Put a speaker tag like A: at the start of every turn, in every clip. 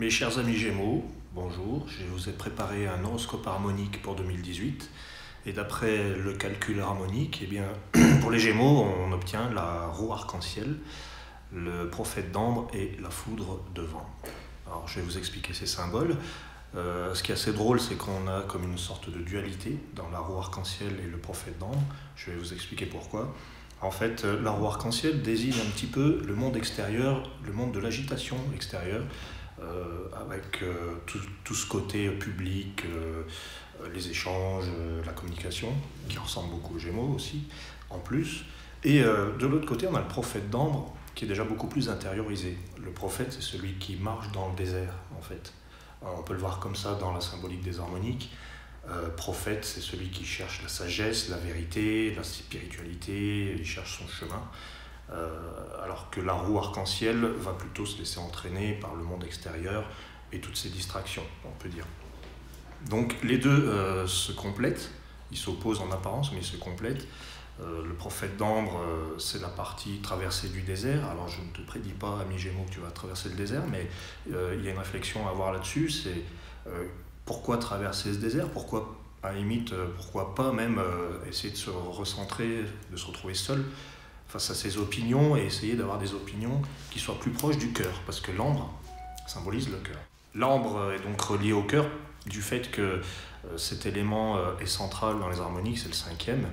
A: Mes chers amis Gémeaux, bonjour, je vous ai préparé un horoscope harmonique pour 2018 et d'après le calcul harmonique, eh bien, pour les Gémeaux, on obtient la roue arc-en-ciel, le prophète d'ambre et la foudre de vent. Alors je vais vous expliquer ces symboles. Ce qui est assez drôle, c'est qu'on a comme une sorte de dualité dans la roue arc-en-ciel et le prophète d'ambre. Je vais vous expliquer pourquoi. En fait, la roue arc-en-ciel désigne un petit peu le monde extérieur, le monde de l'agitation extérieure, avec tout ce côté public, les échanges, la communication, qui ressemble beaucoup aux Gémeaux aussi, en plus. Et de l'autre côté, on a le prophète d'ambre, qui est déjà beaucoup plus intériorisé. Le prophète, c'est celui qui marche dans le désert, en fait. On peut le voir comme ça dans la symbolique des harmoniques. Prophète, c'est celui qui cherche la sagesse, la vérité, la spiritualité, il cherche son chemin. Alors que la roue arc-en-ciel va plutôt se laisser entraîner par le monde extérieur et toutes ces distractions, on peut dire. Donc les deux se complètent, ils s'opposent en apparence, mais ils se complètent. Le prophète d'ambre, c'est la partie traversée du désert. Alors je ne te prédis pas, ami Gémeaux, que tu vas traverser le désert, mais il y a une réflexion à avoir là-dessus, c'est pourquoi traverser ce désert, pourquoi, à la limite, pourquoi pas même essayer de se recentrer, de se retrouver seul face à ses opinions et essayer d'avoir des opinions qui soient plus proches du cœur, parce que l'ambre symbolise le cœur. L'ambre est donc relié au cœur du fait que cet élément est central dans les harmoniques, c'est le cinquième.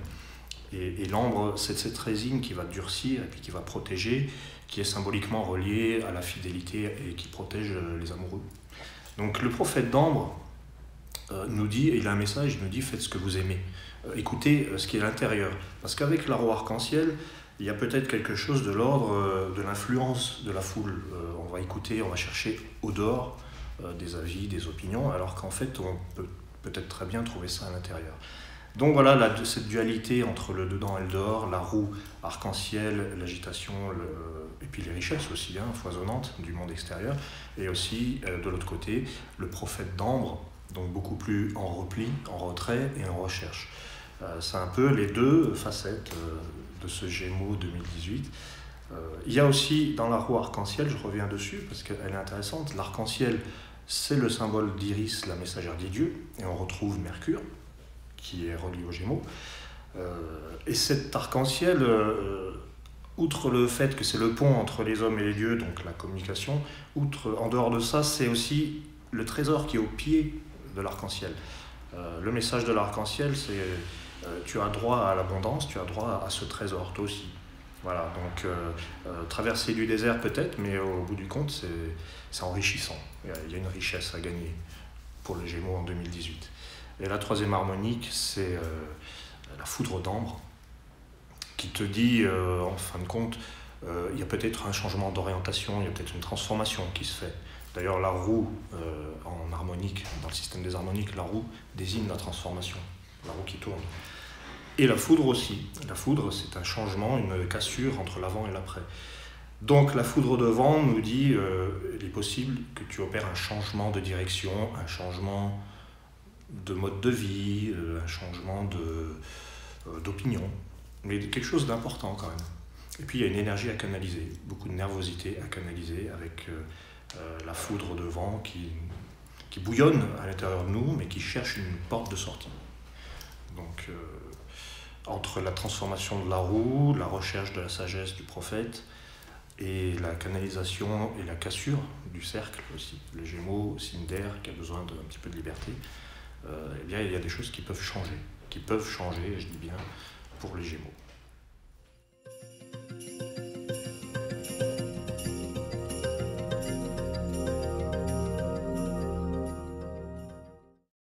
A: Et l'ambre, c'est cette résine qui va durcir et puis qui va protéger, qui est symboliquement reliée à la fidélité et qui protège les amoureux. Donc le prophète d'ambre nous dit, il a un message, il nous dit faites ce que vous aimez. Écoutez ce qui est à l'intérieur. Parce qu'avec la roue arc-en-ciel, il y a peut-être quelque chose de l'ordre de l'influence de la foule. On va écouter, on va chercher au dehors des avis, des opinions, alors qu'en fait on peut peut-être très bien trouver ça à l'intérieur. Donc voilà, cette dualité entre le dedans et le dehors, la roue arc-en-ciel, l'agitation, et puis les richesses aussi, foisonnantes du monde extérieur, et aussi de l'autre côté, le prophète d'ambre, donc beaucoup plus en repli, en retrait et en recherche. C'est un peu les deux facettes de ce Gémeaux 2018. Il y a aussi dans la roue arc-en-ciel, je reviens dessus parce qu'elle est intéressante, l'arc-en-ciel c'est le symbole d'Iris, la messagère des dieux, et on retrouve Mercure, qui est relié aux Gémeaux. Et cet arc-en-ciel, outre le fait que c'est le pont entre les hommes et les dieux, donc la communication, en dehors de ça, c'est aussi le trésor qui est au pied de l'arc-en-ciel. Le message de l'arc-en-ciel, c'est tu as droit à l'abondance, tu as droit à ce trésor, toi aussi. Voilà, donc traverser du désert peut-être, mais au bout du compte, c'est enrichissant. Il y a une richesse à gagner pour les Gémeaux en 2018. Et la troisième harmonique, c'est la foudre d'ambre, qui te dit, en fin de compte, il y a peut-être un changement d'orientation, il y a peut-être une transformation qui se fait. D'ailleurs, la roue, en harmonique, dans le système des harmoniques, la roue désigne la transformation, la roue qui tourne. Et la foudre aussi. La foudre, c'est un changement, une cassure entre l'avant et l'après. Donc la foudre de vent nous dit, il est possible que tu opères un changement de direction, un changement de mode de vie, un changement d'opinion, mais quelque chose d'important quand même. Et puis il y a une énergie à canaliser, beaucoup de nervosité à canaliser avec la foudre de vent qui bouillonne à l'intérieur de nous, mais qui cherche une porte de sortie. Donc entre la transformation de la roue, la recherche de la sagesse du prophète, et la canalisation et la cassure du cercle aussi, le Gémeaux, signe d'air qui a besoin d'un petit peu de liberté, eh bien, il y a des choses qui peuvent changer, je dis bien, pour les Gémeaux.